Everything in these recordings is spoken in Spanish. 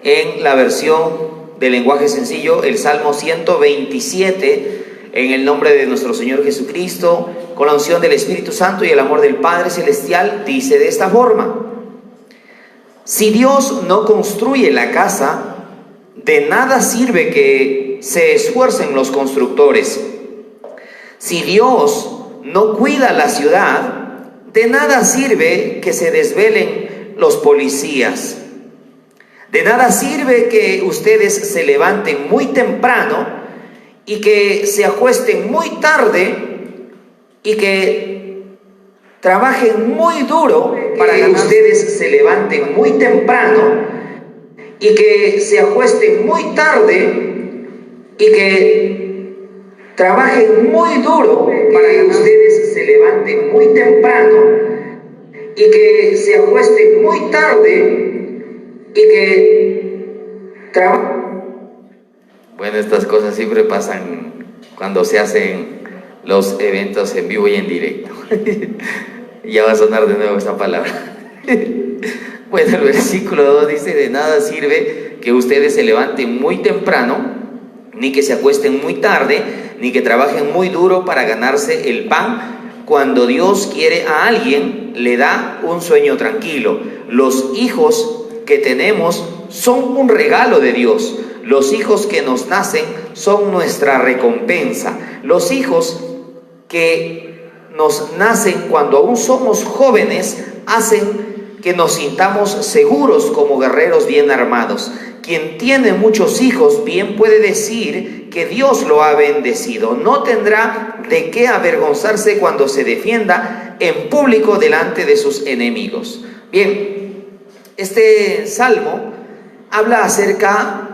en la versión de lenguaje sencillo, el Salmo 127, en el nombre de nuestro Señor Jesucristo, con la unción del Espíritu Santo y el amor del Padre Celestial, dice de esta forma: si Dios no construye la casa, de nada sirve que se esfuercen los constructores. Si Dios no cuida la ciudad, de nada sirve que se desvelen los policías. De nada sirve que ustedes se levanten muy temprano y que se acuesten muy tarde y que trabajen muy duro para que ustedes se levanten muy temprano y que se acuesten muy tarde y que trabajen muy duro para que ustedes se levanten muy temprano y que se acuesten muy tarde y que Bueno, estas cosas siempre pasan cuando se hacen los eventos en vivo y en directo. Ya va a sonar de nuevo esta palabra. Bueno, el versículo 2 dice: de nada sirve que ustedes se levanten muy temprano, ni que se acuesten muy tarde, ni que trabajen muy duro para ganarse el pan. Cuando Dios quiere a alguien, le da un sueño tranquilo. Los hijos que tenemos son un regalo de Dios. Los hijos que nos nacen son nuestra recompensa. Los hijos que nos nacen cuando aún somos jóvenes hacen que nos sintamos seguros como guerreros bien armados. Quien tiene muchos hijos bien puede decir que Dios lo ha bendecido. No tendrá de qué avergonzarse cuando se defienda en público delante de sus enemigos. Bien, este salmo habla acerca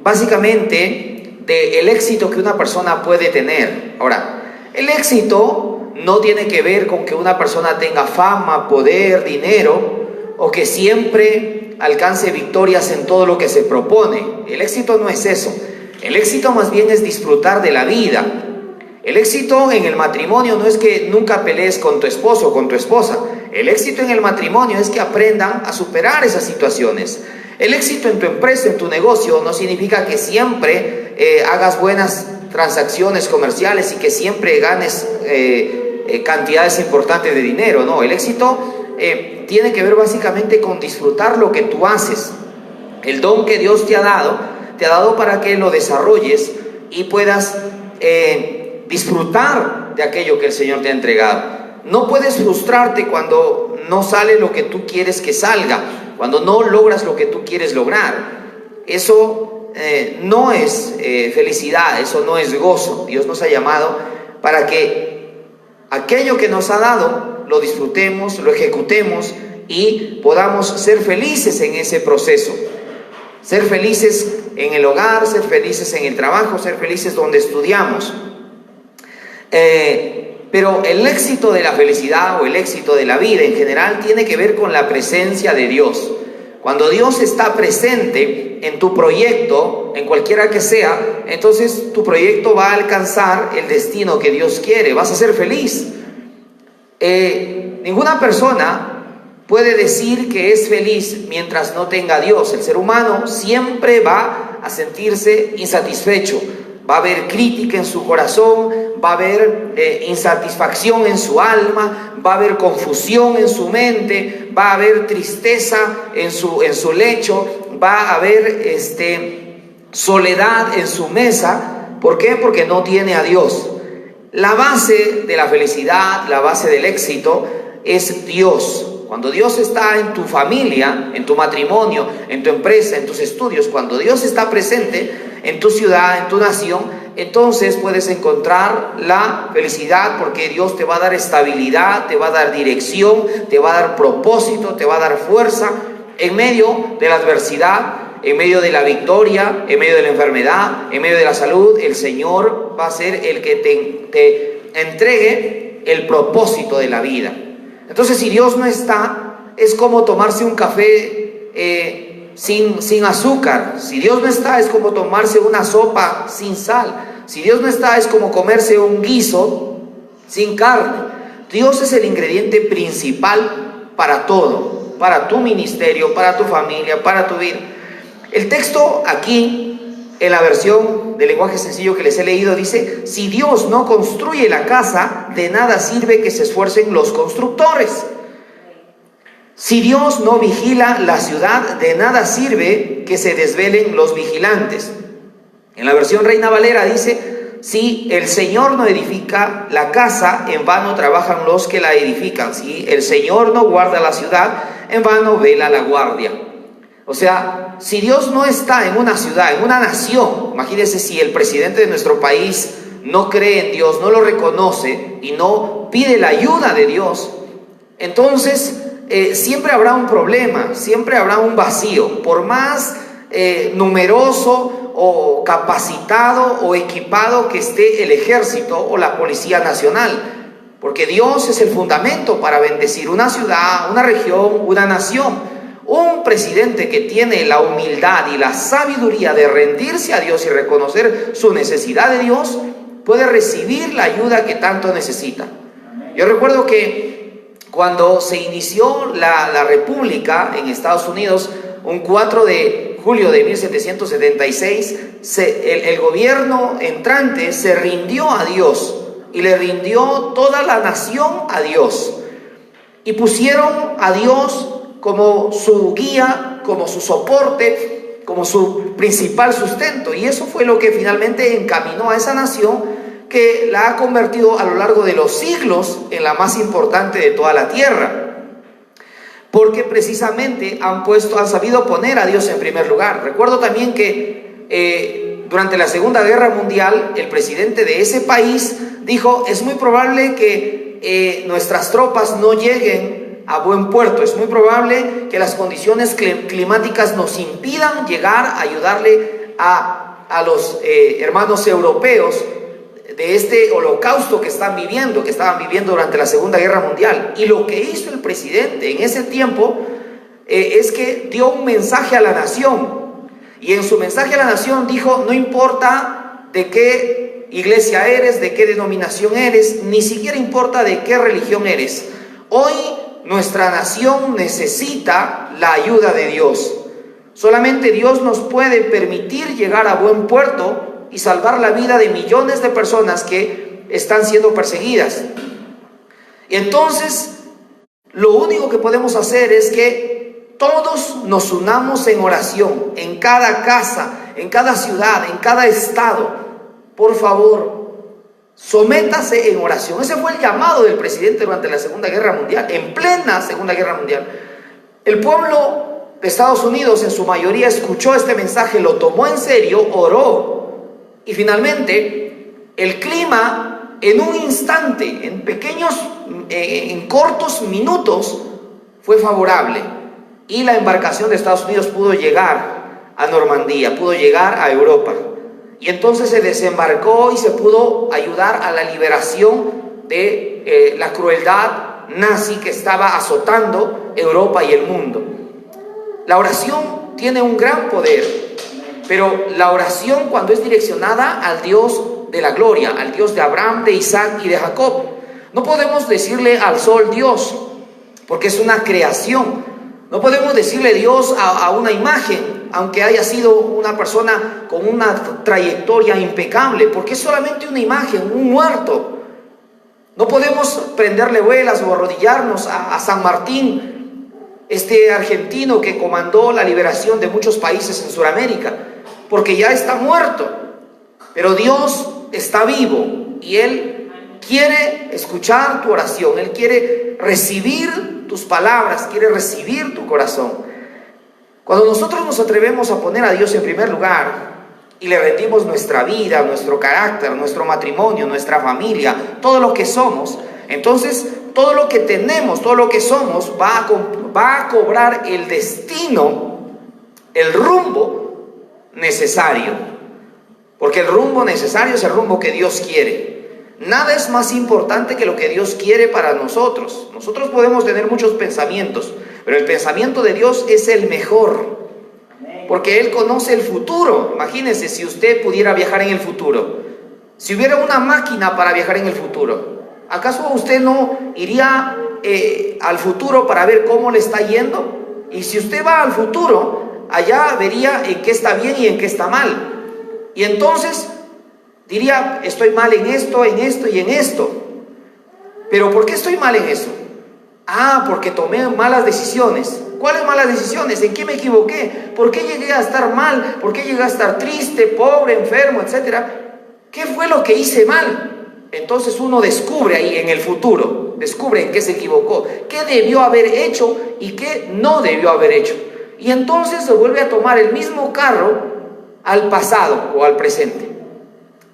básicamente del éxito que una persona puede tener. Ahora, el éxito no tiene que ver con que una persona tenga fama, poder, dinero, o que siempre alcance victorias en todo lo que se propone. El éxito no es eso. El éxito más bien es disfrutar de la vida. El éxito en el matrimonio no es que nunca pelees con tu esposo o con tu esposa. El éxito en el matrimonio es que aprendan a superar esas situaciones. El éxito en tu empresa, en tu negocio, no significa que siempre hagas buenas transacciones comerciales y que siempre ganes cantidades importantes de dinero. No, el éxito tiene que ver básicamente con disfrutar lo que tú haces. El don que Dios te ha dado para que lo desarrolles y puedas disfrutar de aquello que el Señor te ha entregado. No puedes frustrarte cuando no sale lo que tú quieres que salga, cuando no logras lo que tú quieres lograr. Eso no es felicidad, eso no es gozo. Dios nos ha llamado para que aquello que nos ha dado lo disfrutemos, lo ejecutemos y podamos ser felices en ese proceso. Ser felices en el hogar, ser felices en el trabajo, ser felices donde estudiamos. Pero el éxito de la felicidad o el éxito de la vida en general tiene que ver con la presencia de Dios. Cuando Dios está presente en tu proyecto, en cualquiera que sea, entonces tu proyecto va a alcanzar el destino que Dios quiere. Vas a ser feliz. Ninguna persona puede decir que es feliz mientras no tenga a Dios. El ser humano siempre va a sentirse insatisfecho. Va a haber crítica en su corazón, va a haber insatisfacción en su alma, va a haber confusión en su mente, va a haber tristeza en su lecho, va a haber soledad en su mesa. ¿Por qué? Porque no tiene a Dios. La base de la felicidad, la base del éxito es Dios. Cuando Dios está en tu familia, en tu matrimonio, en tu empresa, en tus estudios, cuando Dios está presente en tu ciudad, en tu nación, entonces puedes encontrar la felicidad, porque Dios te va a dar estabilidad, te va a dar dirección, te va a dar propósito, te va a dar fuerza en medio de la adversidad, en medio de la victoria, en medio de la enfermedad, en medio de la salud. El Señor va a ser el que te entregue el propósito de la vida. Entonces, si Dios no está, es como tomarse un café sin azúcar. Si Dios no está, es como tomarse una sopa sin sal. Si Dios no está, es como comerse un guiso sin carne. Dios es el ingrediente principal para todo. para tu ministerio, para tu familia, para tu vida. El texto aquí, en la versión del lenguaje sencillo que les he leído, dice: si Dios no construye la casa, de nada sirve que se esfuercen los constructores. Si Dios no vigila la ciudad, de nada sirve que se desvelen los vigilantes. En la versión Reina Valera dice: si el Señor no edifica la casa, en vano trabajan los que la edifican. Si el Señor no guarda la ciudad, en vano vela la guardia. O sea, si Dios no está en una ciudad, en una nación, imagínense si el presidente de nuestro país no cree en Dios, no lo reconoce y no pide la ayuda de Dios, entonces siempre habrá un problema, siempre habrá un vacío. Por más numeroso o capacitado o equipado que esté el ejército o la policía nacional, porque Dios es el fundamento para bendecir una ciudad, una región, una nación. Un presidente que tiene la humildad y la sabiduría de rendirse a Dios y reconocer su necesidad de Dios, puede recibir la ayuda que tanto necesita. Yo recuerdo que cuando se inició la República en Estados Unidos, un 4 de julio de 1776, el gobierno entrante se rindió a Dios y le rindió toda la nación a Dios. Y pusieron a Dios como su guía, como su soporte, como su principal sustento. Y eso fue lo que finalmente encaminó a esa nación, que la ha convertido a lo largo de los siglos en la más importante de toda la tierra. Porque precisamente han sabido poner a Dios en primer lugar. Recuerdo también que durante la Segunda Guerra Mundial, el presidente de ese país dijo: es muy probable que nuestras tropas no lleguen a buen puerto, es muy probable que las condiciones climáticas nos impidan llegar a ayudarle a los hermanos europeos de este holocausto que estaban viviendo durante la Segunda Guerra Mundial. Y lo que hizo el presidente en ese tiempo es que dio un mensaje a la nación, y en su mensaje a la nación dijo: no importa de qué iglesia eres, de qué denominación eres, ni siquiera importa de qué religión eres, hoy nuestra nación necesita la ayuda de Dios. Solamente Dios nos puede permitir llegar a buen puerto y salvar la vida de millones de personas que están siendo perseguidas. Y entonces, lo único que podemos hacer es que todos nos unamos en oración, en cada casa, en cada ciudad, en cada estado. Por favor, sométase en oración. Ese fue el llamado del presidente durante la Segunda Guerra Mundial, en plena Segunda Guerra Mundial. El pueblo de Estados Unidos en su mayoría escuchó este mensaje, lo tomó en serio, oró, y finalmente el clima en un instante, en cortos minutos, fue favorable, y la embarcación de Estados Unidos pudo llegar a Normandía, pudo llegar a Europa. Y entonces se desembarcó y se pudo ayudar a la liberación de la crueldad nazi que estaba azotando Europa y el mundo. La oración tiene un gran poder, pero la oración, cuando es direccionada al Dios de la gloria, al Dios de Abraham, de Isaac y de Jacob. No podemos decirle al sol Dios, porque es una creación. No podemos decirle Dios a una imagen, aunque haya sido una persona con una trayectoria impecable, porque es solamente una imagen, un muerto. No podemos prenderle velas o arrodillarnos a San Martín, este argentino que comandó la liberación de muchos países en Sudamérica, porque ya está muerto. Pero Dios está vivo y Él quiere escuchar tu oración, Él quiere recibir tus palabras, quiere recibir tu corazón. Cuando nosotros nos atrevemos a poner a Dios en primer lugar y le rendimos nuestra vida, nuestro carácter, nuestro matrimonio, nuestra familia, todo lo que somos, entonces todo lo que tenemos, todo lo que somos va a cobrar el destino, el rumbo necesario. Porque el rumbo necesario es el rumbo que Dios quiere. Nada es más importante que lo que Dios quiere para nosotros. Nosotros podemos tener muchos pensamientos, pero el pensamiento de Dios es el mejor, porque Él conoce el futuro. Imagínense si usted pudiera viajar en el futuro, si hubiera una máquina para viajar en el futuro, ¿acaso usted no iría al futuro para ver cómo le está yendo? Y si usted va al futuro, allá vería en qué está bien y en qué está mal. Y entonces diría, estoy mal en esto y en esto. ¿Pero por qué estoy mal en eso? Porque tomé malas decisiones. ¿Cuáles malas decisiones? ¿En qué me equivoqué? ¿Por qué llegué a estar mal? ¿Por qué llegué a estar triste, pobre, enfermo, etcétera? ¿Qué fue lo que hice mal? Entonces uno descubre ahí en el futuro, descubre en qué se equivocó, qué debió haber hecho y qué no debió haber hecho. Y entonces se vuelve a tomar el mismo carro al pasado o al presente.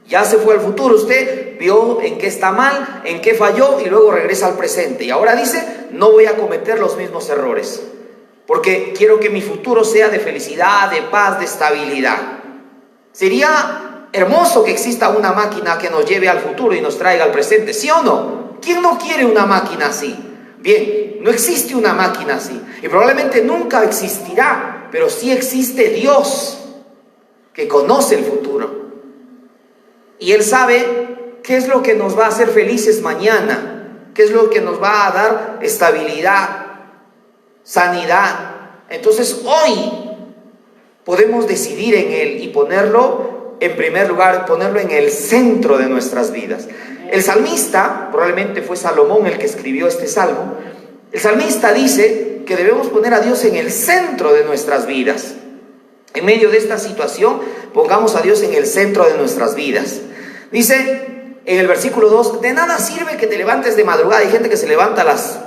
Ya se fue al futuro, usted vio en qué está mal, en qué falló y luego regresa al presente. Y ahora dice, no voy a cometer los mismos errores, porque quiero que mi futuro sea de felicidad, de paz, de estabilidad. Sería hermoso que exista una máquina que nos lleve al futuro y nos traiga al presente, ¿sí o no? ¿Quién no quiere una máquina así? Bien, no existe una máquina así y probablemente nunca existirá, pero sí existe Dios que conoce el futuro. Y Él sabe qué es lo que nos va a hacer felices mañana, qué es lo que nos va a dar estabilidad, sanidad. Entonces hoy podemos decidir en Él y ponerlo en primer lugar, ponerlo en el centro de nuestras vidas. El salmista, probablemente fue Salomón el que escribió este salmo, el salmista dice que debemos poner a Dios en el centro de nuestras vidas. En medio de esta situación, pongamos a Dios en el centro de nuestras vidas. Dice en el versículo 2, de nada sirve que te levantes de madrugada. Hay gente que se levanta a las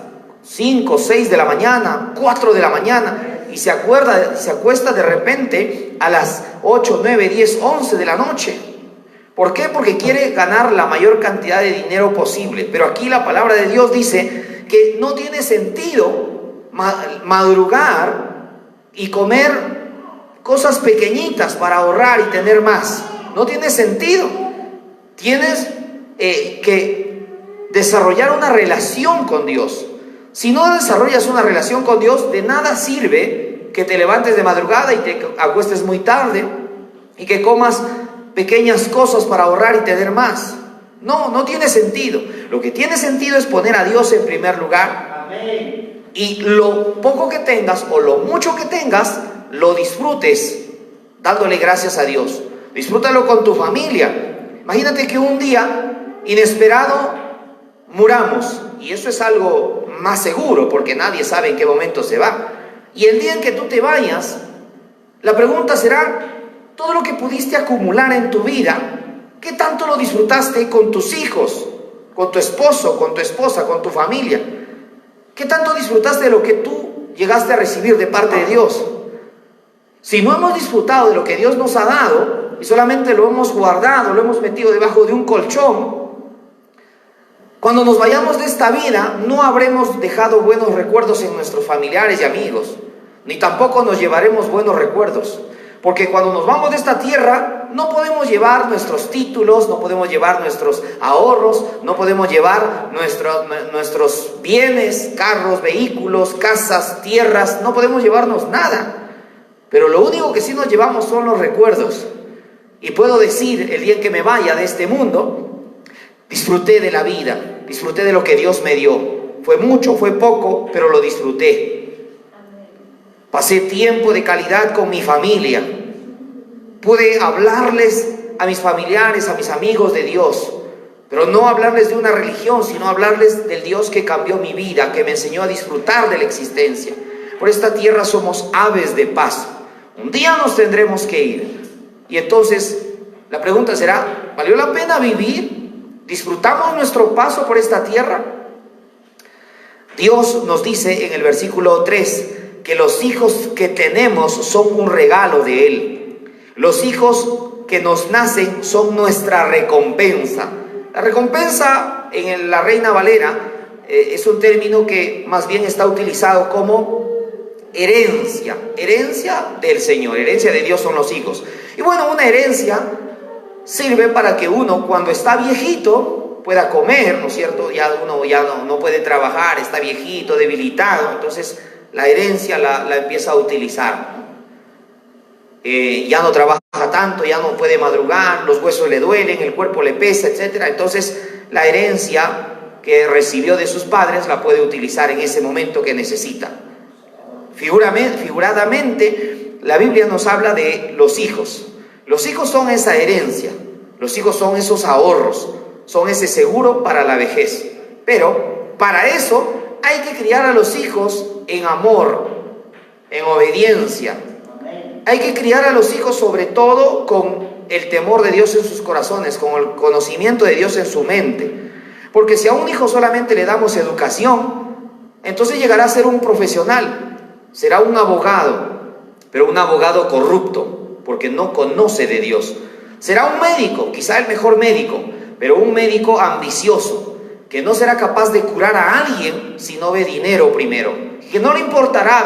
5, 6 de la mañana, 4 de la mañana y se acuesta de repente a las 8, 9, 10, 11 de la noche. ¿Por qué? Porque quiere ganar la mayor cantidad de dinero posible. Pero aquí la palabra de Dios dice que no tiene sentido madrugar y comer cosas pequeñitas para ahorrar y tener más. No tiene sentido. Tienes que desarrollar una relación con Dios. Si no desarrollas una relación con Dios, de nada sirve que te levantes de madrugada y te acuestes muy tarde y que comas pequeñas cosas para ahorrar y tener más. No tiene sentido. Lo que tiene sentido es poner a Dios en primer lugar. Amén. Y lo poco que tengas o lo mucho que tengas, lo disfrutes dándole gracias a Dios. Disfrútalo con tu familia. Imagínate que un día inesperado muramos, y eso es algo más seguro porque nadie sabe en qué momento se va. Y el día en que tú te vayas, la pregunta será, todo lo que pudiste acumular en tu vida, ¿qué tanto lo disfrutaste con tus hijos, con tu esposo, con tu esposa, con tu familia? ¿Qué tanto disfrutaste de lo que tú llegaste a recibir de parte de Dios? Si no hemos disfrutado de lo que Dios nos ha dado y solamente lo hemos guardado, lo hemos metido debajo de un colchón, cuando nos vayamos de esta vida no habremos dejado buenos recuerdos en nuestros familiares y amigos, ni tampoco nos llevaremos buenos recuerdos, porque cuando nos vamos de esta tierra no podemos llevar nuestros títulos, no podemos llevar nuestros ahorros, no podemos llevar nuestros bienes, carros, vehículos, casas, tierras, no podemos llevarnos nada. Pero lo único que sí nos llevamos son los recuerdos. Y puedo decir, el día en que me vaya de este mundo, disfruté de la vida, disfruté de lo que Dios me dio. Fue mucho, fue poco, pero lo disfruté. Pasé tiempo de calidad con mi familia. Pude hablarles a mis familiares, a mis amigos de Dios. Pero no hablarles de una religión, sino hablarles del Dios que cambió mi vida, que me enseñó a disfrutar de la existencia. Por esta tierra somos aves de paso. Un día nos tendremos que ir. Y entonces la pregunta será, ¿valió la pena vivir? ¿Disfrutamos nuestro paso por esta tierra? Dios nos dice en el versículo 3 que los hijos que tenemos son un regalo de Él. Los hijos que nos nacen son nuestra recompensa. La recompensa en la Reina Valera es un término que más bien está utilizado como herencia del Señor, herencia de Dios son los hijos. Y bueno, una herencia sirve para que uno cuando está viejito pueda comer, ¿no es cierto? Uno ya no puede trabajar, está viejito, debilitado, entonces la herencia la empieza a utilizar. Ya no trabaja tanto, ya no puede madrugar, los huesos le duelen, el cuerpo le pesa, etc. Entonces la herencia que recibió de sus padres la puede utilizar en ese momento que necesita. Figuradamente, la Biblia nos habla de los hijos. Los hijos son esa herencia, los hijos son esos ahorros, son ese seguro para la vejez. Pero para eso hay que criar a los hijos en amor, en obediencia. Hay que criar a los hijos sobre todo con el temor de Dios en sus corazones, con el conocimiento de Dios en su mente. Porque si a un hijo solamente le damos educación, entonces llegará a ser un profesional, será un abogado, pero un abogado corrupto, porque no conoce de Dios. Será un médico, quizá el mejor médico, pero un médico ambicioso, que no será capaz de curar a alguien si no ve dinero primero, que no le importará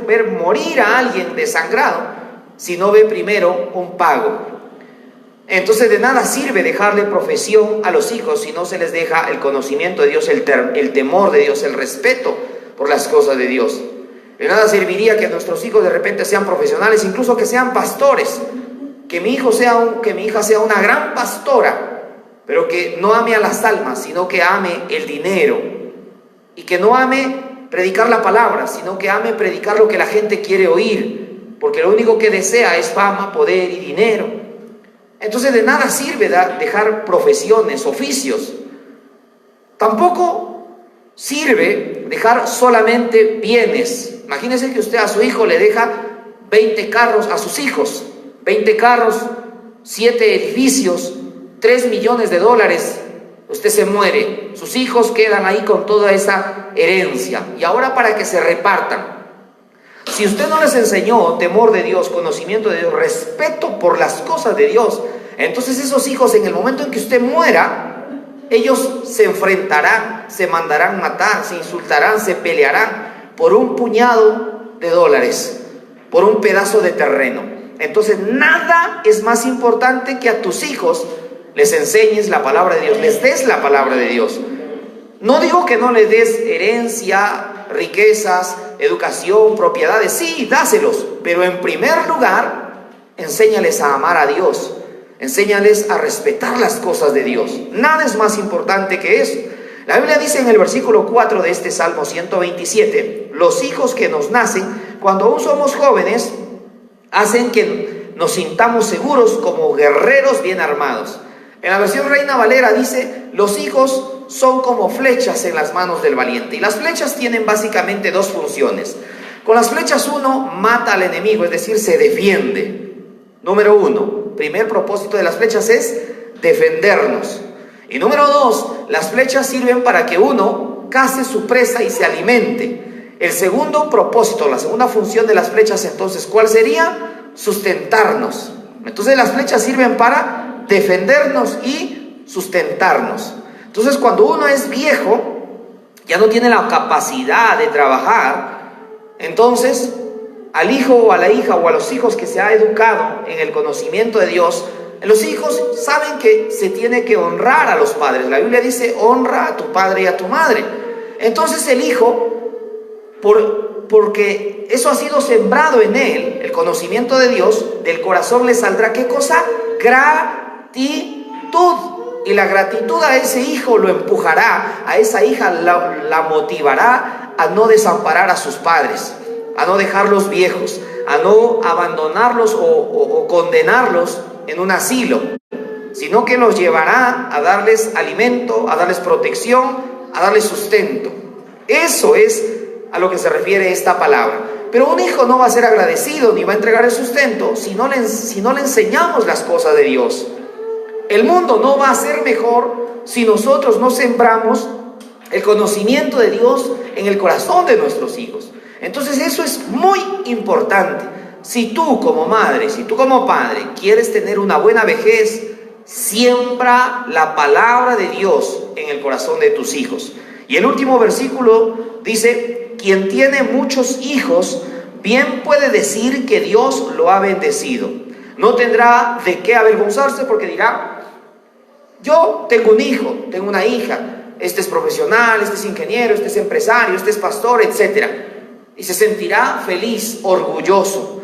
ver morir a alguien desangrado si no ve primero un pago. Entonces de nada sirve dejarle profesión a los hijos si no se les deja el conocimiento de Dios, el temor de Dios, el respeto por las cosas de Dios. De nada serviría que nuestros hijos de repente sean profesionales, incluso que sean pastores, que mi hija sea una gran pastora, pero que no ame a las almas, sino que ame el dinero, y que no ame predicar la palabra, sino que ame predicar lo que la gente quiere oír, porque lo único que desea es fama, poder y dinero. Entonces de nada sirve dejar profesiones, oficios. Tampoco sirve dejar solamente bienes. Imagínense que usted a su hijo le deja 20 carros, a sus hijos, 20 carros, 7 edificios, 3 millones de dólares. Usted se muere, sus hijos quedan ahí con toda esa herencia. Y ahora para que se repartan. Si usted no les enseñó temor de Dios, conocimiento de Dios, respeto por las cosas de Dios, entonces esos hijos en el momento en que usted muera, ellos se enfrentarán, se mandarán matar, se insultarán, se pelearán por un puñado de dólares, por un pedazo de terreno. Entonces nada es más importante que a tus hijos les enseñes la palabra de Dios, les des la palabra de Dios. No digo que no les des herencia, riquezas, educación, propiedades, sí, dáselos, pero en primer lugar, enséñales a amar a Dios, enséñales a respetar las cosas de Dios. Nada es más importante que eso. La Biblia dice en el versículo 4 de este Salmo 127, los hijos que nos nacen cuando aún somos jóvenes hacen que nos sintamos seguros como guerreros bien armados. En la versión Reina Valera dice, los hijos son como flechas en las manos del valiente. Y las flechas tienen básicamente dos funciones. Con las flechas uno mata al enemigo, es decir, se defiende. Número uno, primer propósito de las flechas es defendernos. Y número dos, las flechas sirven para que uno cace su presa y se alimente. El segundo propósito, la segunda función de las flechas entonces, ¿cuál sería? Sustentarnos. Entonces las flechas sirven para defendernos y sustentarnos. Entonces cuando uno es viejo, ya no tiene la capacidad de trabajar, entonces al hijo o a la hija o a los hijos que se ha educado en el conocimiento de Dios, los hijos saben que se tiene que honrar a los padres. La Biblia dice, honra a tu padre y a tu madre. Entonces el hijo, porque eso ha sido sembrado en él, el conocimiento de Dios, del corazón le saldrá, ¿qué cosa? Gratitud. Y la gratitud a ese hijo lo empujará, a esa hija la motivará a no desamparar a sus padres, a no dejarlos viejos, a no abandonarlos o condenarlos en un asilo, sino que los llevará a darles alimento, a darles protección, a darles sustento. Eso es a lo que se refiere esta palabra. Pero un hijo no va a ser agradecido ni va a entregar el sustento si no le enseñamos las cosas de Dios. El mundo no va a ser mejor si nosotros no sembramos el conocimiento de Dios en el corazón de nuestros hijos. Entonces eso es muy importante. Si tú como madre, si tú como padre quieres tener una buena vejez, siembra la palabra de Dios en el corazón de tus hijos. Y el último versículo dice, quien tiene muchos hijos, bien puede decir que Dios lo ha bendecido. No tendrá de qué avergonzarse porque dirá, yo tengo un hijo, tengo una hija, este es profesional, este es ingeniero, este es empresario, este es pastor, etc. Y se sentirá feliz, orgulloso.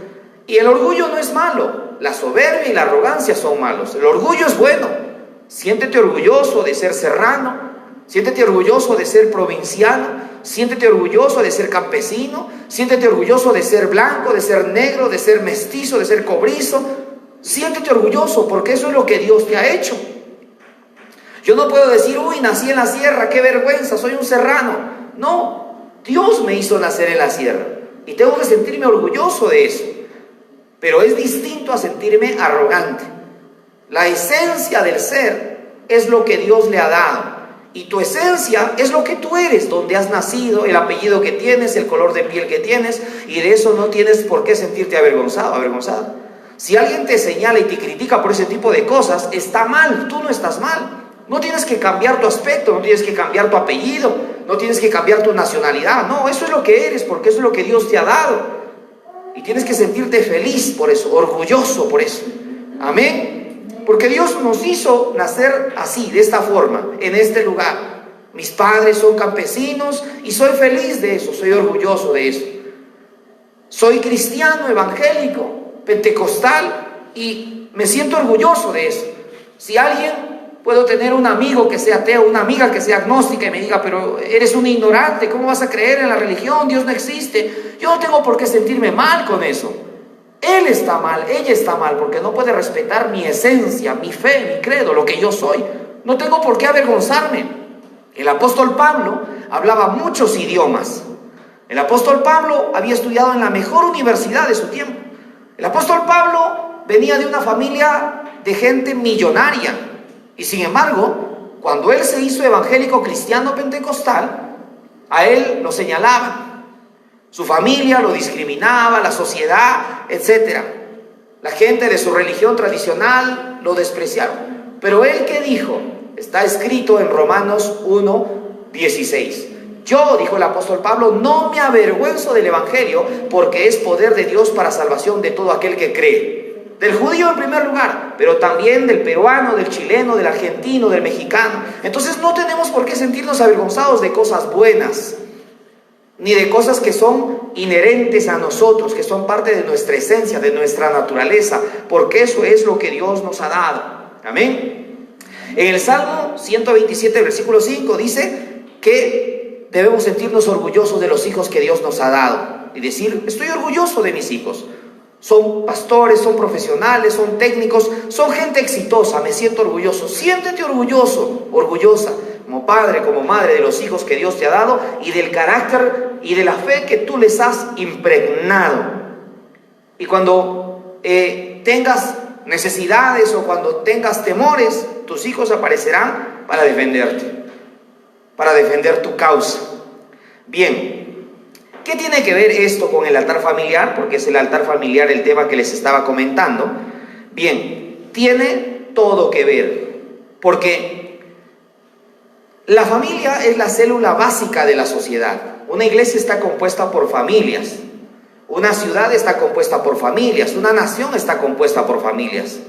Y el orgullo no es malo, la soberbia y la arrogancia son malos. El orgullo es bueno. Siéntete orgulloso de ser serrano, Siéntete orgulloso de ser provinciano, siéntete orgulloso de ser campesino, siéntete orgulloso de ser blanco, de ser negro, de ser mestizo, de ser cobrizo. Siéntete orgulloso porque eso es lo que Dios te ha hecho. Yo no puedo decir, uy, nací en la sierra, qué vergüenza, soy un serrano. No, Dios me hizo nacer en la sierra y tengo que sentirme orgulloso de eso. Pero es distinto a sentirme arrogante. La esencia del ser es lo que Dios le ha dado. Y tu esencia es lo que tú eres, donde has nacido, el apellido que tienes, el color de piel que tienes, y de eso no tienes por qué sentirte avergonzado, avergonzada. Si alguien te señala y te critica por ese tipo de cosas, está mal, tú no estás mal. No tienes que cambiar tu aspecto, no tienes que cambiar tu apellido, no tienes que cambiar tu nacionalidad. No, eso es lo que eres, porque eso es lo que Dios te ha dado. Y tienes que sentirte feliz por eso, orgulloso por eso. Amén. Porque Dios nos hizo nacer así, de esta forma, en este lugar. Mis padres son campesinos y soy feliz de eso, soy orgulloso de eso. Soy cristiano, evangélico, pentecostal y me siento orgulloso de eso. Si puedo tener un amigo que sea ateo, una amiga que sea agnóstica y me diga, pero eres un ignorante, ¿cómo vas a creer en la religión? Dios no existe. Yo no tengo por qué sentirme mal con eso. Él está mal, ella está mal, porque no puede respetar mi esencia, mi fe, mi credo, lo que yo soy. No tengo por qué avergonzarme. El apóstol Pablo hablaba muchos idiomas. El apóstol Pablo había estudiado en la mejor universidad de su tiempo. El apóstol Pablo venía de una familia de gente millonaria. Y sin embargo, cuando él se hizo evangélico cristiano pentecostal, a él lo señalaban. Su familia lo discriminaba, la sociedad, etc. La gente de su religión tradicional lo despreciaron. Pero él, ¿qué dijo? Está escrito en Romanos 1:16. Yo, dijo el apóstol Pablo, no me avergüenzo del evangelio, porque es poder de Dios para salvación de todo aquel que cree. Del judío en primer lugar, pero también del peruano, del chileno, del argentino, del mexicano. Entonces no tenemos por qué sentirnos avergonzados de cosas buenas, ni de cosas que son inherentes a nosotros, que son parte de nuestra esencia, de nuestra naturaleza, porque eso es lo que Dios nos ha dado. Amén. En el Salmo 127, versículo 5, dice que debemos sentirnos orgullosos de los hijos que Dios nos ha dado y decir, estoy orgulloso de mis hijos. Son pastores, son profesionales, son técnicos, son gente exitosa, me siento orgulloso. Siéntete orgulloso, orgullosa, como padre, como madre, de los hijos que Dios te ha dado y del carácter y de la fe que tú les has impregnado. Y cuando tengas necesidades o cuando tengas temores, tus hijos aparecerán para defenderte, para defender tu causa. Bien, ¿qué tiene que ver esto con el altar familiar? Porque es el altar familiar el tema que les estaba comentando. Bien, tiene todo que ver, porque la familia es la célula básica de la sociedad. Una iglesia está compuesta por familias. Una ciudad está compuesta por familias. Una nación está compuesta por familias.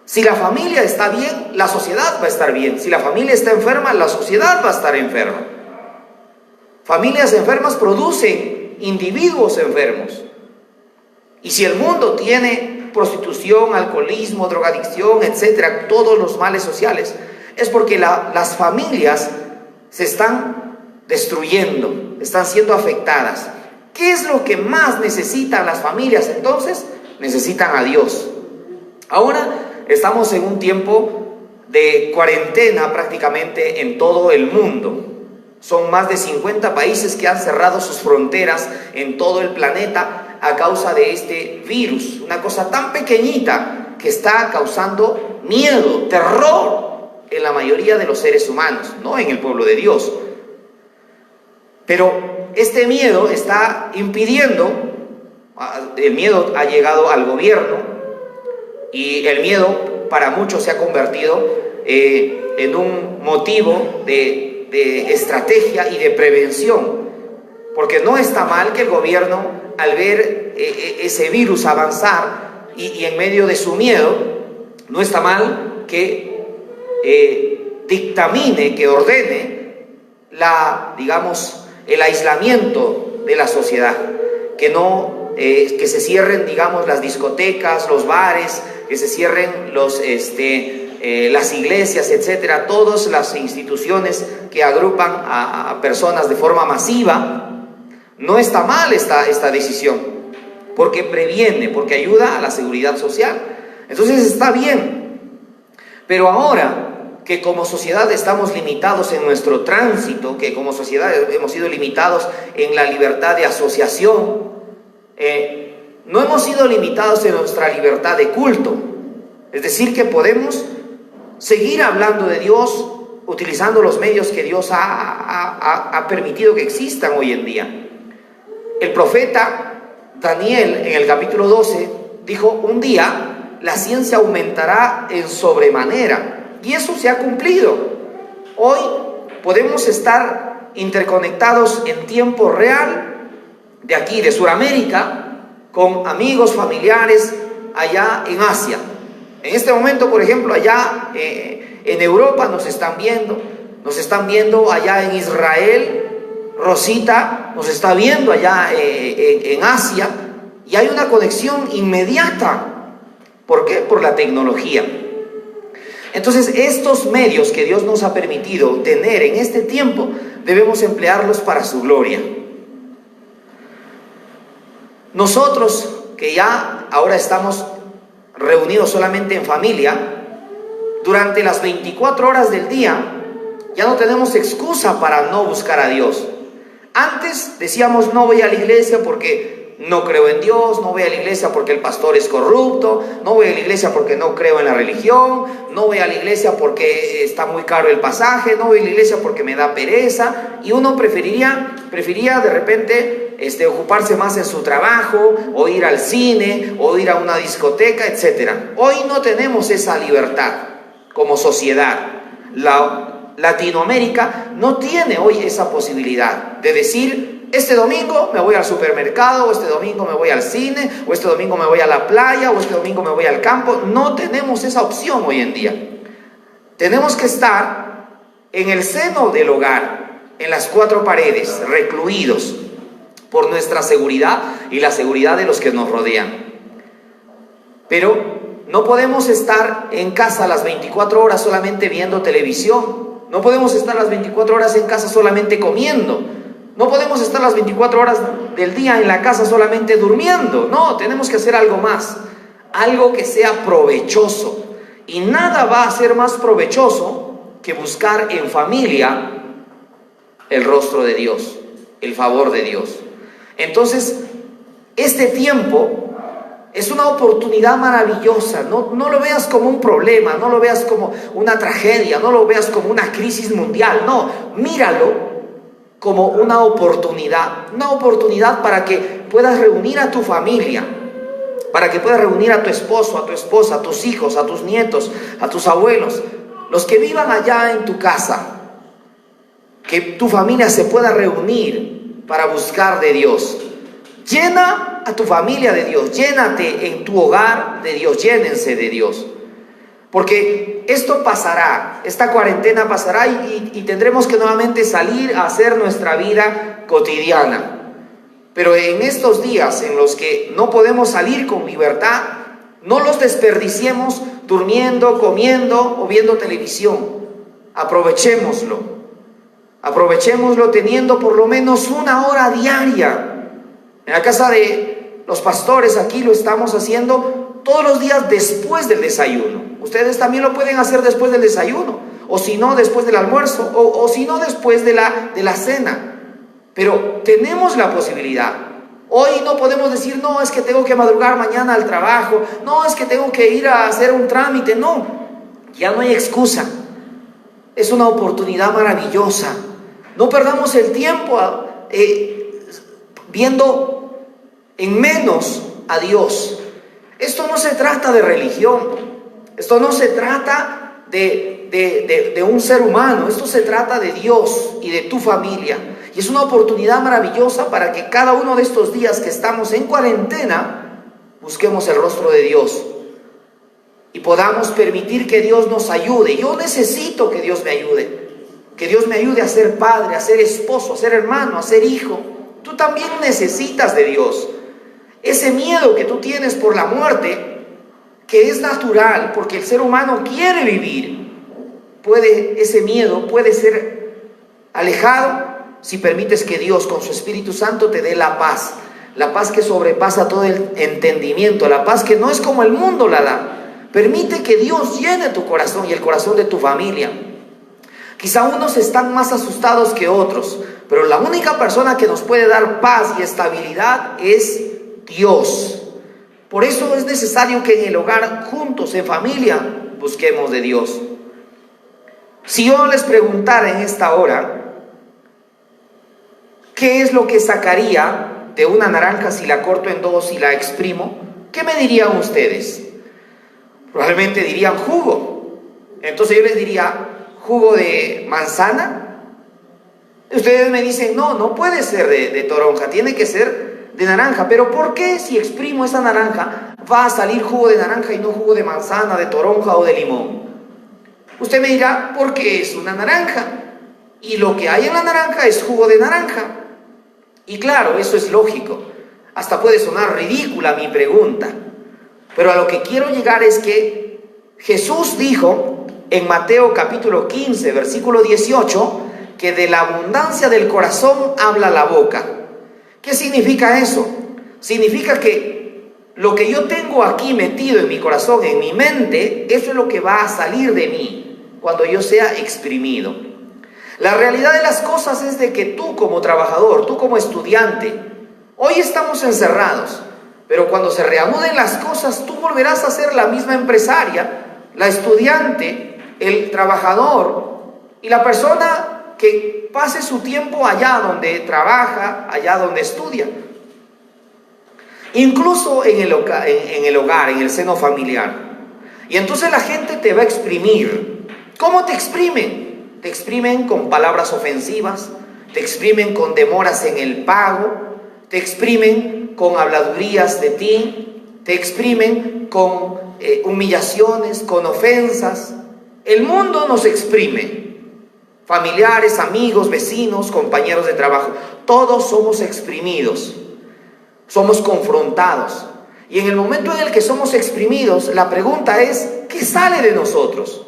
Si la familia está bien, la sociedad va a estar bien. Si la familia está enferma, la sociedad va a estar enferma. Familias enfermas producen individuos enfermos. Y si el mundo tiene prostitución, alcoholismo, drogadicción, etcétera, todos los males sociales, es porque las familias se están destruyendo, están siendo afectadas. ¿Qué es lo que más necesitan las familias entonces? Necesitan a Dios. Ahora estamos en un tiempo de cuarentena prácticamente en todo el mundo. Son más de 50 países que han cerrado sus fronteras en todo el planeta a causa de este virus, una cosa tan pequeñita que está causando miedo, terror en la mayoría de los seres humanos, no en el pueblo de Dios. Pero este miedo está impidiendo, el miedo ha llegado al gobierno y el miedo para muchos se ha convertido en un motivo de estrategia y de prevención, porque no está mal que el gobierno, al ver ese virus avanzar y en medio de su miedo, no está mal que dictamine, que ordene el aislamiento de la sociedad, que se cierren, las discotecas, los bares, que se cierren las iglesias, etcétera, todas las instituciones que agrupan a personas de forma masiva. No está mal esta decisión, porque previene, porque ayuda a la seguridad social. Entonces está bien. Pero ahora que como sociedad estamos limitados en nuestro tránsito, que como sociedad hemos sido limitados en la libertad de asociación, no hemos sido limitados en nuestra libertad de culto. Es decir, que podemos seguir hablando de Dios utilizando los medios que Dios ha permitido que existan hoy en día. El profeta Daniel en el capítulo 12 dijo: un día la ciencia aumentará en sobremanera, y eso se ha cumplido. Hoy podemos estar interconectados en tiempo real de aquí, de Sudamérica, con amigos, familiares allá en Asia. En este momento, por ejemplo, allá en Europa nos están viendo allá en Israel. Rosita nos está viendo allá en Asia, y hay una conexión inmediata. ¿Por qué? Por la tecnología. Entonces, estos medios que Dios nos ha permitido tener en este tiempo, debemos emplearlos para su gloria. Nosotros, que ya ahora estamos reunidos solamente en familia, durante las 24 horas del día, ya no tenemos excusa para no buscar a Dios. Antes decíamos: no voy a la iglesia porque no creo en Dios, no voy a la iglesia porque el pastor es corrupto, no voy a la iglesia porque no creo en la religión, no voy a la iglesia porque está muy caro el pasaje, no voy a la iglesia porque me da pereza. Y uno prefería de repente ocuparse más en su trabajo, o ir al cine, o ir a una discoteca, etc. Hoy no tenemos esa libertad como sociedad. Latinoamérica no tiene hoy esa posibilidad de decir: este domingo me voy al supermercado, o este domingo me voy al cine, o este domingo me voy a la playa, o este domingo me voy al campo. No tenemos esa opción hoy en día. Tenemos que estar en el seno del hogar, en las cuatro paredes, recluidos por nuestra seguridad y la seguridad de los que nos rodean. Pero no podemos estar en casa las 24 horas solamente viendo televisión. No podemos estar las 24 horas en casa solamente comiendo. No podemos estar las 24 horas del día en la casa solamente durmiendo. No, tenemos que hacer algo más, algo que sea provechoso. Y nada va a ser más provechoso que buscar en familia el rostro de Dios, el favor de Dios. Entonces, este tiempo es una oportunidad maravillosa. No lo veas como un problema, no lo veas como una tragedia, no lo veas como una crisis mundial. No, míralo como una oportunidad para que puedas reunir a tu familia, para que puedas reunir a tu esposo, a tu esposa, a tus hijos, a tus nietos, a tus abuelos, los que vivan allá en tu casa, que tu familia se pueda reunir para buscar de Dios. Llena a tu familia de Dios, llénate en tu hogar de Dios, llénense de Dios. Porque esto pasará, esta cuarentena pasará y tendremos que nuevamente salir a hacer nuestra vida cotidiana. Pero en estos días en los que no podemos salir con libertad, no los desperdiciemos durmiendo, comiendo o viendo televisión. Aprovechémoslo teniendo por lo menos una hora diaria. En la casa de los pastores aquí lo estamos haciendo todos los días después del desayuno. Ustedes también lo pueden hacer después del desayuno, o si no después del almuerzo, o si no después de la cena. Pero tenemos la posibilidad. Hoy no podemos decir: no, es que tengo que madrugar mañana al trabajo, no, es que tengo que ir a hacer un trámite. No, ya no hay excusa. Es una oportunidad maravillosa. No perdamos el tiempo viendo en menos a Dios. Esto no se trata de religión, esto no se trata de un ser humano, esto se trata de Dios y de tu familia. Y es una oportunidad maravillosa para que cada uno de estos días que estamos en cuarentena busquemos el rostro de Dios y podamos permitir que Dios nos ayude. Yo necesito que Dios me ayude, que Dios me ayude a ser padre, a ser esposo, a ser hermano, a ser hijo. Tú también necesitas de Dios. Ese miedo que tú tienes por la muerte que es natural, porque el ser humano quiere vivir, ese miedo puede ser alejado si permites que Dios con su Espíritu Santo te dé la paz que sobrepasa todo el entendimiento, la paz que no es como el mundo la da. Permite que Dios llene tu corazón y el corazón de tu familia. Quizá unos están más asustados que otros, pero la única persona que nos puede dar paz y estabilidad es Dios. Por eso es necesario que en el hogar, juntos, en familia, busquemos de Dios. Si yo les preguntara en esta hora, ¿qué es lo que sacaría de una naranja si la corto en dos y la exprimo? ¿Qué me dirían ustedes? Probablemente dirían jugo. Entonces yo les diría, ¿jugo de manzana? Ustedes me dicen, no puede ser de toronja, tiene que ser de naranja. ¿Pero por qué si exprimo esa naranja va a salir jugo de naranja y no jugo de manzana, de toronja o de limón? Usted me dirá, porque es una naranja y lo que hay en la naranja es jugo de naranja. Y claro, eso es lógico. Hasta puede sonar ridícula mi pregunta, pero a lo que quiero llegar es que Jesús dijo en Mateo capítulo 15, versículo 18, que de la abundancia del corazón habla la boca. ¿Qué significa eso? Significa que lo que yo tengo aquí metido en mi corazón, en mi mente, eso es lo que va a salir de mí cuando yo sea exprimido. La realidad de las cosas es de que tú como trabajador, tú como estudiante, hoy estamos encerrados, pero cuando se reanuden las cosas, tú volverás a ser la misma empresaria, la estudiante, el trabajador y la persona que pase su tiempo allá donde trabaja, allá donde estudia. Incluso en el hogar, en el seno familiar. Y entonces la gente te va a exprimir. ¿Cómo te exprimen? Te exprimen con palabras ofensivas, te exprimen con demoras en el pago, te exprimen con habladurías de ti, te exprimen con humillaciones, con ofensas. El mundo nos exprime. Familiares, amigos, vecinos, compañeros de trabajo, todos somos exprimidos, somos confrontados. Y en el momento en el que somos exprimidos, la pregunta es, ¿qué sale de nosotros?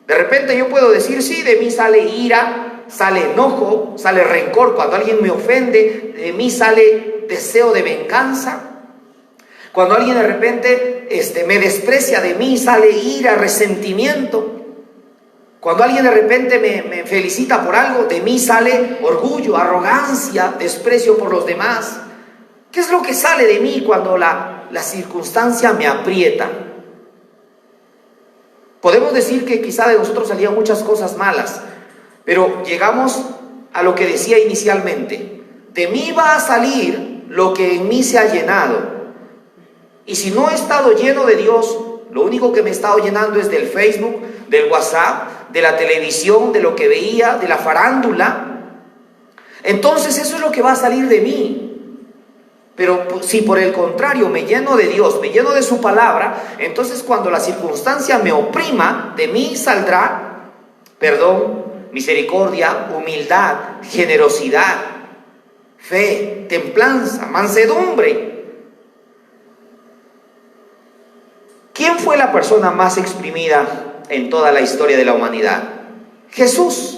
De repente yo puedo decir, sí, de mí sale ira, sale enojo, sale rencor. Cuando alguien me ofende, de mí sale deseo de venganza. Cuando alguien de repente me desprecia, de mí sale ira, resentimiento. Cuando alguien de repente me felicita por algo, de mí sale orgullo, arrogancia, desprecio por los demás. ¿Qué es lo que sale de mí cuando la circunstancia me aprieta? Podemos decir que quizá de nosotros salían muchas cosas malas, pero llegamos a lo que decía inicialmente. De mí va a salir lo que en mí se ha llenado. Y si no he estado lleno de Dios, lo único que me he estado llenando es del Facebook, del WhatsApp, de la televisión, de lo que veía, de la farándula. Entonces eso es lo que va a salir de mí. Pero si por el contrario me lleno de Dios, me lleno de su palabra, entonces cuando la circunstancia me oprima, de mí saldrá perdón, misericordia, humildad, generosidad, fe, templanza, mansedumbre. ¿Quién fue la persona más exprimida en toda la historia de la humanidad? Jesús.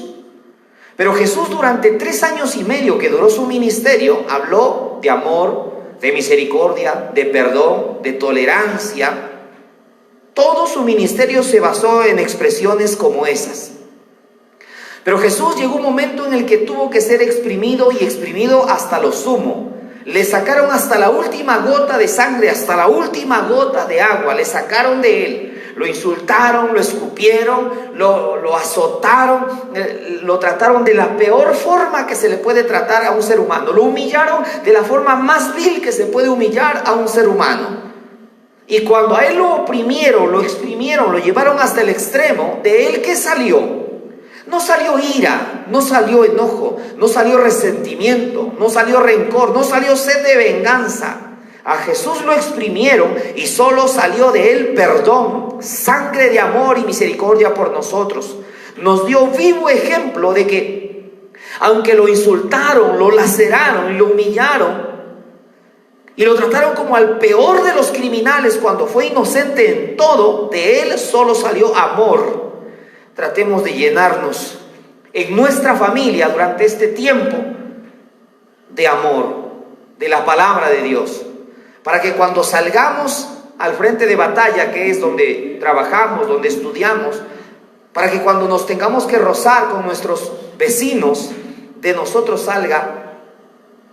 Pero Jesús durante 3 años y medio que duró su ministerio, habló de amor, de misericordia, de perdón, de tolerancia. Todo su ministerio se basó en expresiones como esas. Pero Jesús llegó un momento en el que tuvo que ser exprimido y exprimido hasta lo sumo. Le sacaron hasta la última gota de sangre, hasta la última gota de agua, le sacaron de él. Lo insultaron, lo escupieron, lo azotaron, lo trataron de la peor forma que se le puede tratar a un ser humano. Lo humillaron de la forma más vil que se puede humillar a un ser humano. Y cuando a él lo oprimieron, lo exprimieron, lo llevaron hasta el extremo, de él ¿qué salió? No salió ira, no salió enojo, no salió resentimiento, no salió rencor, no salió sed de venganza. A Jesús lo exprimieron y solo salió de él perdón, sangre de amor y misericordia por nosotros. Nos dio vivo ejemplo de que aunque lo insultaron, lo laceraron y lo humillaron, y lo trataron como al peor de los criminales cuando fue inocente en todo. De él solo salió amor. Tratemos de llenarnos en nuestra familia durante este tiempo de amor, de la palabra de Dios, para que cuando salgamos al frente de batalla, que es donde trabajamos, donde estudiamos, para que cuando nos tengamos que rozar con nuestros vecinos, de nosotros salga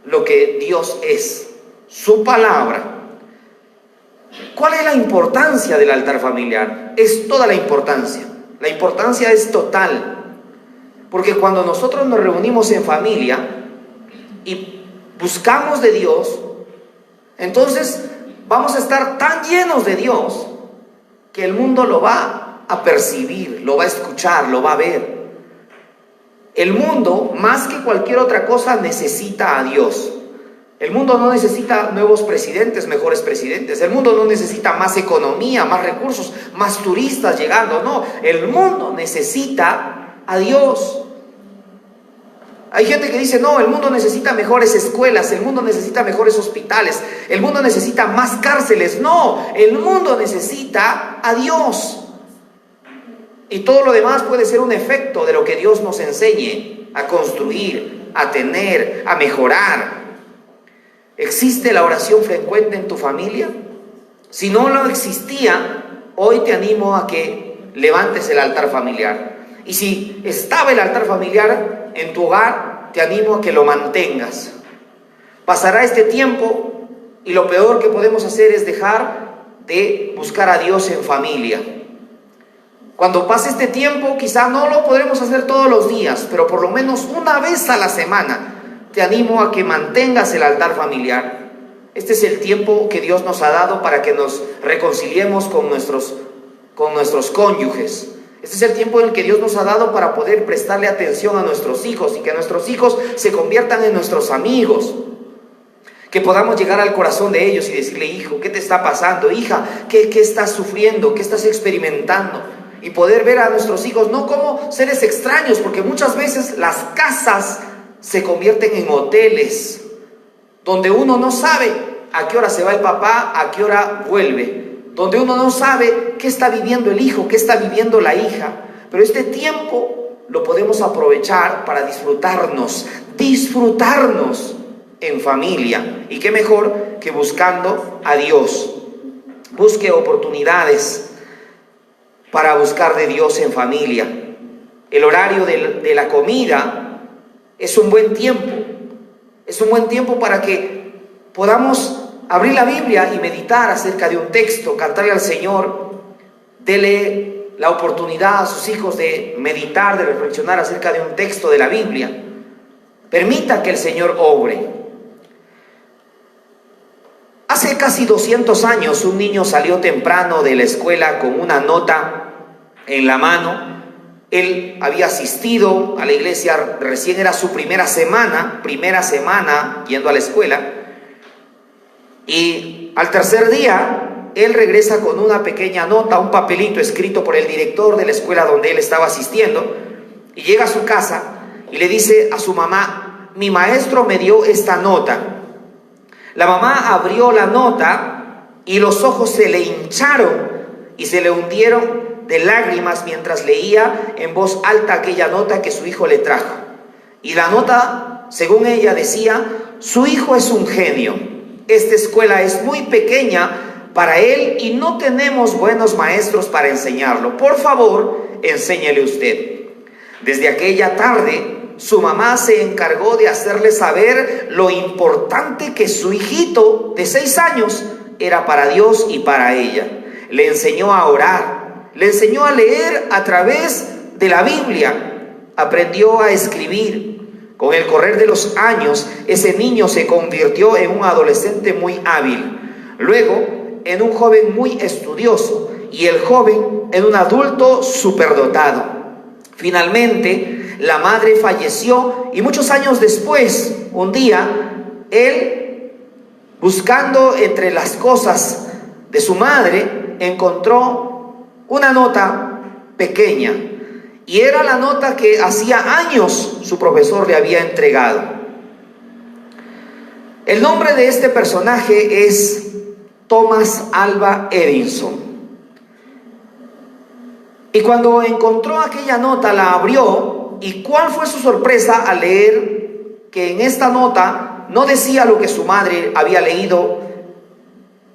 lo que Dios es, su palabra. ¿Cuál es la importancia del altar familiar? Es toda la importancia. La importancia es total, porque cuando nosotros nos reunimos en familia y buscamos de Dios, entonces vamos a estar tan llenos de Dios que el mundo lo va a percibir, lo va a escuchar, lo va a ver. El mundo, más que cualquier otra cosa, necesita a Dios. El mundo no necesita nuevos presidentes, mejores presidentes. El mundo no necesita más economía, más recursos, más turistas llegando. No, el mundo necesita a Dios. Hay gente que dice, no, el mundo necesita mejores escuelas, el mundo necesita mejores hospitales, el mundo necesita más cárceles. No, el mundo necesita a Dios. Y todo lo demás puede ser un efecto de lo que Dios nos enseñe a construir, a tener, a mejorar. ¿Existe la oración frecuente en tu familia? Si no lo existía, hoy te animo a que levantes el altar familiar. Y si estaba el altar familiar en tu hogar, te animo a que lo mantengas. Pasará este tiempo y lo peor que podemos hacer es dejar de buscar a Dios en familia. Cuando pase este tiempo, quizá no lo podremos hacer todos los días, pero por lo menos una vez a la semana te animo a que mantengas el altar familiar. Este es el tiempo que Dios nos ha dado para que nos reconciliemos con nuestros cónyuges. Este es el tiempo en el que Dios nos ha dado para poder prestarle atención a nuestros hijos y que nuestros hijos se conviertan en nuestros amigos. Que podamos llegar al corazón de ellos y decirle, hijo, ¿qué te está pasando? Hija, ¿qué estás sufriendo? ¿Qué estás experimentando? Y poder ver a nuestros hijos no como seres extraños, porque muchas veces las casas se convierten en hoteles, donde uno no sabe a qué hora se va el papá, a qué hora vuelve, donde uno no sabe qué está viviendo el hijo, qué está viviendo la hija. Pero este tiempo lo podemos aprovechar para disfrutarnos en familia. Y qué mejor que buscando a Dios. Busque oportunidades para buscar de Dios en familia. El horario de la comida es un buen tiempo. Es un buen tiempo para que podamos abrir la Biblia y meditar acerca de un texto, cantarle al Señor. Dele la oportunidad a sus hijos de meditar, de reflexionar acerca de un texto de la Biblia. Permita que el Señor obre. Hace casi 200 años un niño salió temprano de la escuela con una nota en la mano. Él había asistido a la iglesia, recién era su primera semana yendo a la escuela. Y al tercer día, él regresa con una pequeña nota, un papelito escrito por el director de la escuela donde él estaba asistiendo. Y llega a su casa y le dice a su mamá, mi maestro me dio esta nota. La mamá abrió la nota y los ojos se le hincharon y se le hundieron de lágrimas mientras leía en voz alta aquella nota que su hijo le trajo. Y la nota, según ella, decía, su hijo es un genio. Esta escuela es muy pequeña para él y no tenemos buenos maestros para enseñarlo. Por favor, enséñele usted. Desde aquella tarde, su mamá se encargó de hacerle saber lo importante que su hijito de 6 años era para Dios y para ella. Le enseñó a orar, le enseñó a leer a través de la Biblia, aprendió a escribir. Con el correr de los años, ese niño se convirtió en un adolescente muy hábil, luego en un joven muy estudioso y el joven en un adulto superdotado. Finalmente, la madre falleció y muchos años después, un día, él, buscando entre las cosas de su madre, encontró una nota pequeña. Y era la nota que hacía años su profesor le había entregado. El nombre de este personaje es Thomas Alva Edison. Y cuando encontró aquella nota, la abrió, y ¿cuál fue su sorpresa al leer que en esta nota no decía lo que su madre había leído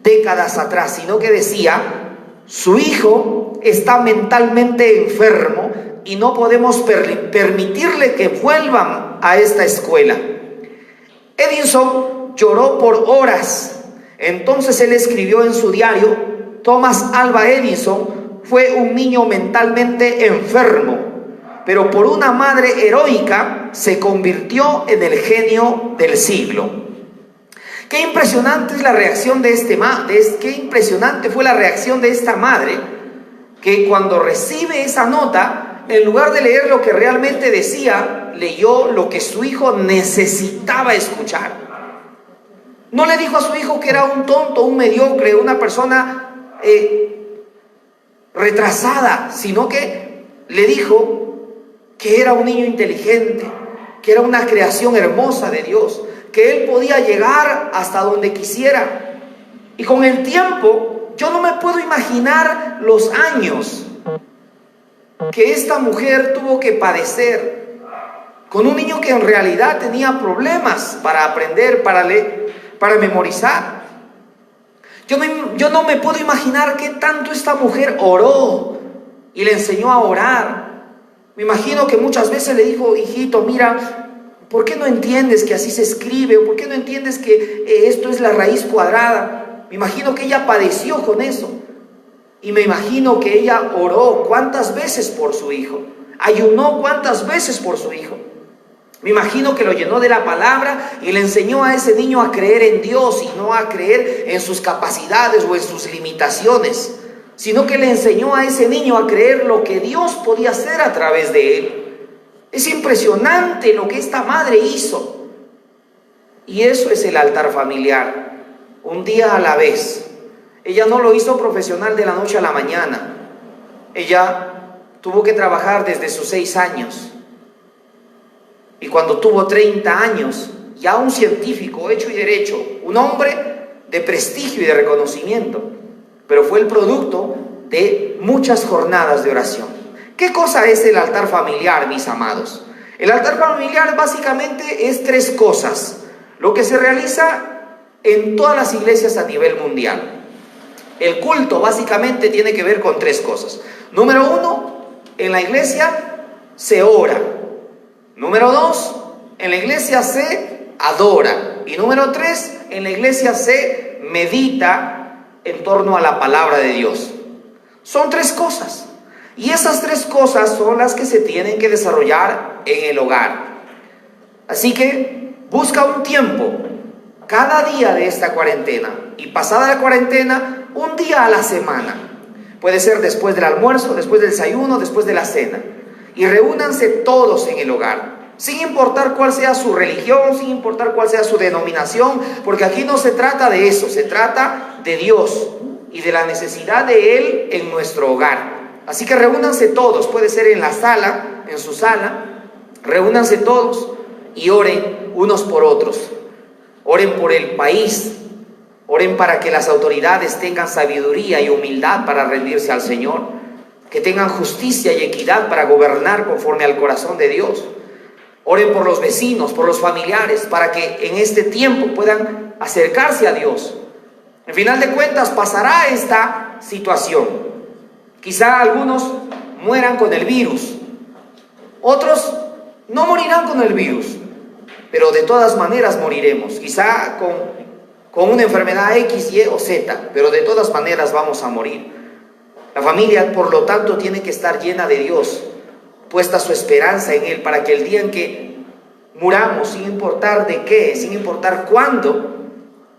décadas atrás, sino que decía: su hijo está mentalmente enfermo y no podemos permitirle que vuelvan a esta escuela? Edison lloró por horas. Entonces él escribió en su diario: Thomas Alva Edison fue un niño mentalmente enfermo, pero por una madre heroica se convirtió en el genio del siglo. Qué impresionante es la reacción qué impresionante fue la reacción de esta madre, que cuando recibe esa nota, en lugar de leer lo que realmente decía, leyó lo que su hijo necesitaba escuchar. No le dijo a su hijo que era un tonto, un mediocre, una persona retrasada, sino que le dijo que era un niño inteligente, que era una creación hermosa de Dios, que él podía llegar hasta donde quisiera. Y con el tiempo, yo no me puedo imaginar los años que esta mujer tuvo que padecer con un niño que en realidad tenía problemas para aprender, para leer, para memorizar. Yo no me puedo imaginar qué tanto esta mujer oró y le enseñó a orar. Me imagino que muchas veces le dijo: hijito, mira, ¿por qué no entiendes que así se escribe? ¿O por qué no entiendes que esto es la raíz cuadrada? Me imagino que ella padeció con eso. Y me imagino que ella oró cuántas veces por su hijo, ayunó cuántas veces por su hijo. Me imagino que lo llenó de la palabra y le enseñó a ese niño a creer en Dios y no a creer en sus capacidades o en sus limitaciones, sino que le enseñó a ese niño a creer lo que Dios podía hacer a través de él. Es impresionante lo que esta madre hizo. Y eso es el altar familiar, un día a la vez. Ella no lo hizo profesional de la noche a la mañana. Ella tuvo que trabajar desde sus 6 años. Y cuando tuvo 30 años, ya un científico hecho y derecho, un hombre de prestigio y de reconocimiento, pero fue el producto de muchas jornadas de oración. ¿Qué cosa es el altar familiar, mis amados? El altar familiar básicamente es 3 cosas, lo que se realiza en todas las iglesias a nivel mundial. El culto básicamente tiene que ver con 3 cosas. Número 1, en la iglesia se ora. Número 2, en la iglesia se adora. Y número 3, en la iglesia se medita en torno a la palabra de Dios. Son 3 cosas. Y esas 3 cosas son las que se tienen que desarrollar en el hogar. Así que busca un tiempo cada día de esta cuarentena, y pasada la cuarentena, un día a la semana. Puede ser después del almuerzo, después del desayuno, después de la cena. Y reúnanse todos en el hogar, sin importar cuál sea su religión, sin importar cuál sea su denominación, porque aquí no se trata de eso, se trata de Dios y de la necesidad de Él en nuestro hogar. Así que reúnanse todos, puede ser en la sala, en su sala, reúnanse todos y oren unos por otros. Oren por el país, oren para que las autoridades tengan sabiduría y humildad para rendirse al Señor, que tengan justicia y equidad para gobernar conforme al corazón de Dios. Oren por los vecinos, por los familiares, para que en este tiempo puedan acercarse a Dios. En final de cuentas pasará esta situación. Quizá algunos mueran con el virus, otros no morirán con el virus, pero de todas maneras moriremos, quizá con una enfermedad X, Y o Z, pero de todas maneras vamos a morir. La familia, por lo tanto, tiene que estar llena de Dios, puesta su esperanza en Él, para que el día en que muramos, sin importar de qué, sin importar cuándo,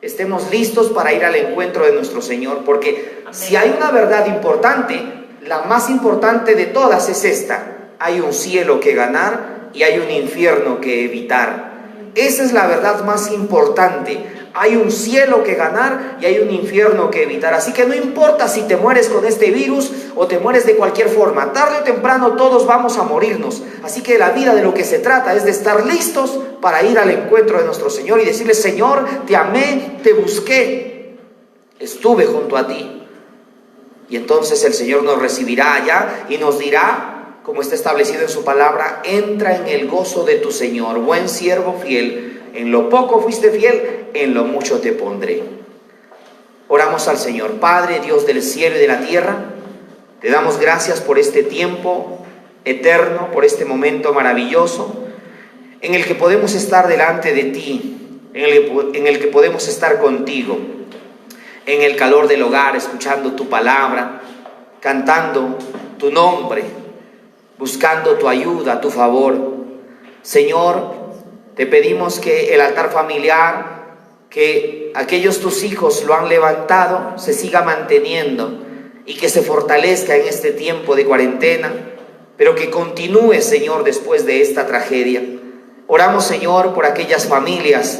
estemos listos para ir al encuentro de nuestro Señor. Porque si hay una verdad importante, la más importante de todas es esta: hay un cielo que ganar y hay un infierno que evitar. Esa es la verdad más importante. Hay un cielo que ganar y hay un infierno que evitar. Así que no importa si te mueres con este virus o te mueres de cualquier forma. Tarde o temprano todos vamos a morirnos. Así que la vida, de lo que se trata es de estar listos para ir al encuentro de nuestro Señor y decirle: Señor, te amé, te busqué, estuve junto a ti. Y entonces el Señor nos recibirá allá y nos dirá, como está establecido en su palabra: entra en el gozo de tu Señor, buen siervo fiel. En lo poco fuiste fiel, en lo mucho te pondré. Oramos al Señor. Padre, Dios del cielo y de la tierra, te damos gracias por este tiempo eterno, por este momento maravilloso en el que podemos estar delante de ti, en el que podemos estar contigo, en el calor del hogar, escuchando tu palabra, cantando tu nombre, buscando tu ayuda, tu favor. Señor, te pedimos que el altar familiar, que aquellos tus hijos lo han levantado, se siga manteniendo y que se fortalezca en este tiempo de cuarentena, pero que continúe, Señor, después de esta tragedia. Oramos, Señor, por aquellas familias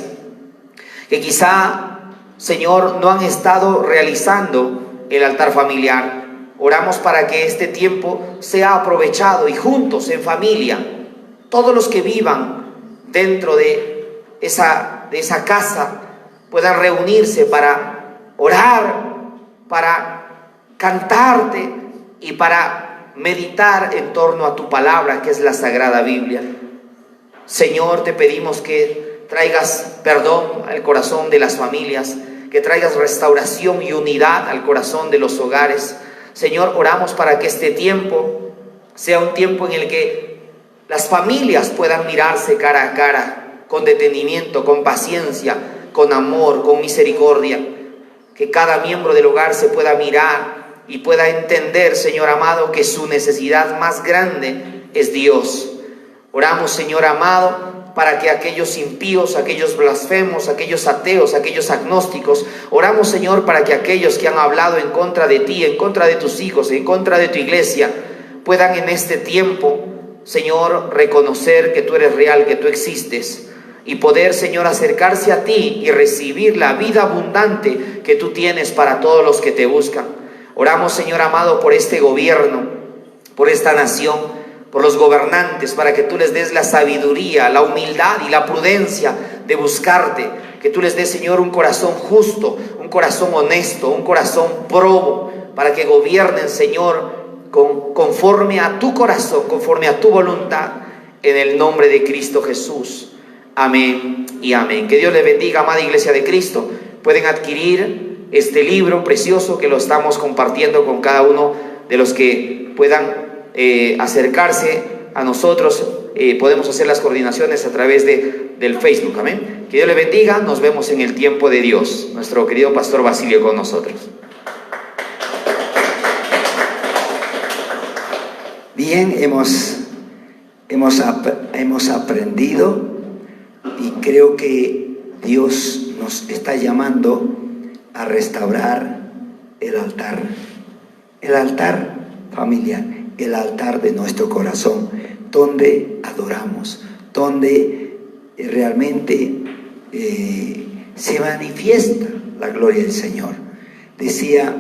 que quizá, Señor, no han estado realizando el altar familiar. Oramos para que este tiempo sea aprovechado y juntos, en familia, todos los que vivan dentro de esa casa puedan reunirse para orar, para cantarte y para meditar en torno a tu palabra, que es la Sagrada Biblia. Señor, te pedimos que traigas perdón al corazón de las familias, que traigas restauración y unidad al corazón de los hogares. Señor, oramos para que este tiempo sea un tiempo en el que las familias puedan mirarse cara a cara, con detenimiento, con paciencia, con amor, con misericordia. Que cada miembro del hogar se pueda mirar y pueda entender, Señor amado, que su necesidad más grande es Dios. Oramos, Señor amado, para que aquellos impíos, aquellos blasfemos, aquellos ateos, aquellos agnósticos, oramos, Señor, para que aquellos que han hablado en contra de ti, en contra de tus hijos, en contra de tu iglesia, puedan en este tiempo, Señor, reconocer que tú eres real, que tú existes, y poder, Señor, acercarse a ti y recibir la vida abundante que tú tienes para todos los que te buscan. Oramos, Señor amado, por este gobierno, por esta nación, por los gobernantes, para que tú les des la sabiduría, la humildad y la prudencia de buscarte. Que tú les des, Señor, un corazón justo, un corazón honesto, un corazón probo, para que gobiernen, Señor, conforme a tu corazón, conforme a tu voluntad, en el nombre de Cristo Jesús. Amén y amén. Que Dios les bendiga, amada Iglesia de Cristo. Pueden adquirir este libro precioso que lo estamos compartiendo con cada uno de los que puedan acercarse a nosotros. Podemos hacer las coordinaciones a través del Facebook. Amén. Que Dios les bendiga. Nos vemos en el tiempo de Dios. Nuestro querido pastor Basilio con nosotros. Bien, hemos aprendido, y creo que Dios nos está llamando a restaurar el altar familiar, el altar de nuestro corazón, donde adoramos, donde realmente se manifiesta la gloria del Señor. Decía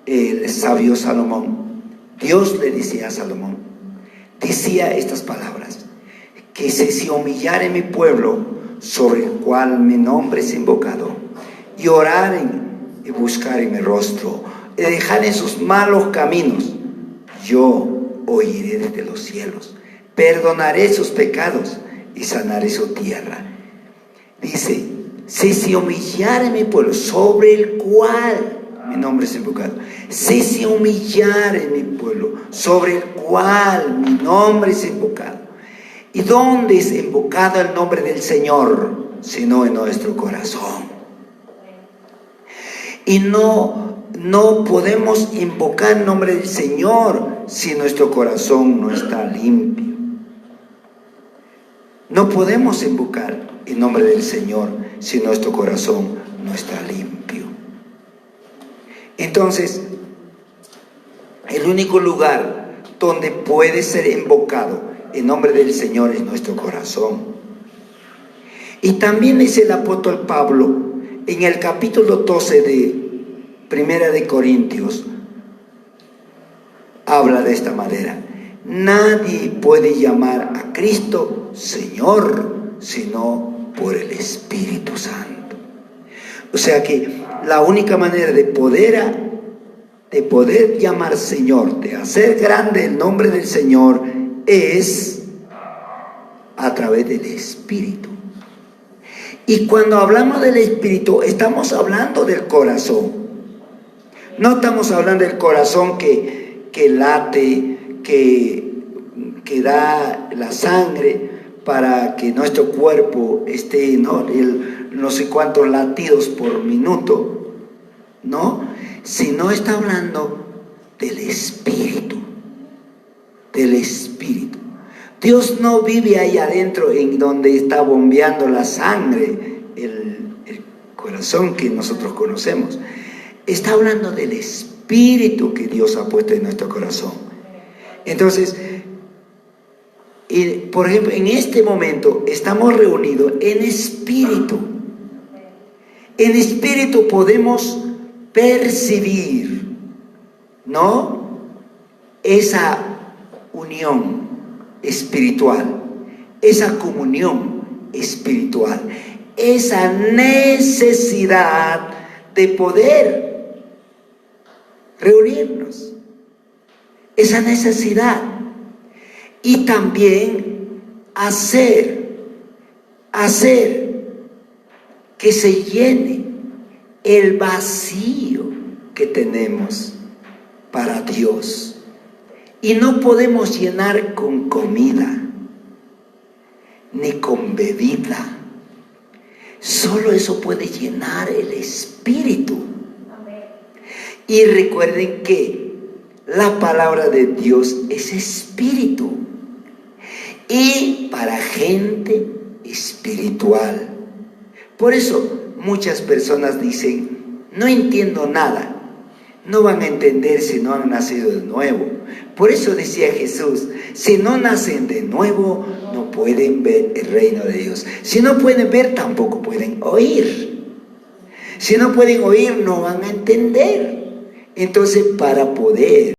el sabio Salomón, Dios le decía a Salomón, decía estas palabras: que si se humillare mi pueblo, sobre el cual mi nombre es invocado, y oraren y buscaren mi rostro, y dejaren sus malos caminos, yo oiré desde los cielos, perdonaré sus pecados y sanaré su tierra. Dice, si se humillare mi pueblo, sobre el cual mi nombre es invocado, si se humillare mi pueblo, sobre el cual mi nombre es invocado. ¿Y dónde es invocado el nombre del Señor? Sino en nuestro corazón. Y no podemos invocar el nombre del Señor si nuestro corazón no está limpio. No podemos invocar el nombre del Señor si nuestro corazón no está limpio. Entonces, el único lugar donde puede ser invocado el nombre del Señor es nuestro corazón. Y también dice el apóstol Pablo en el capítulo 12 de Primera de Corintios, habla de esta manera: nadie puede llamar a Cristo Señor sino por el Espíritu Santo. O sea que la única manera de poder llamar Señor, de hacer grande el nombre del Señor, es a través del Espíritu. Y cuando hablamos del Espíritu, estamos hablando del corazón. No estamos hablando del corazón que late, que da la sangre para que nuestro cuerpo esté, no sé cuántos latidos por minuto, ¿no? Sino está hablando del Espíritu, del Espíritu. Dios no vive ahí adentro en donde está bombeando la sangre, el corazón que nosotros conocemos. Está hablando del Espíritu que Dios ha puesto en nuestro corazón. Entonces, por ejemplo, en este momento estamos reunidos en espíritu. En espíritu podemos percibir, ¿no?, esa unión espiritual, esa comunión espiritual, esa necesidad de poder reunirnos, esa necesidad, y también hacer que se llene el vacío que tenemos para Dios. Y no podemos llenar con comida ni con bebida. Solo eso puede llenar el espíritu. Y recuerden que la palabra de Dios es espíritu, y para gente espiritual. Por eso muchas personas dicen: no entiendo nada. No van a entender si no han nacido de nuevo. Por eso decía Jesús: si no nacen de nuevo, no pueden ver el reino de Dios. Si no pueden ver, tampoco pueden oír. Si no pueden oír, no van a entender. Entonces, para poder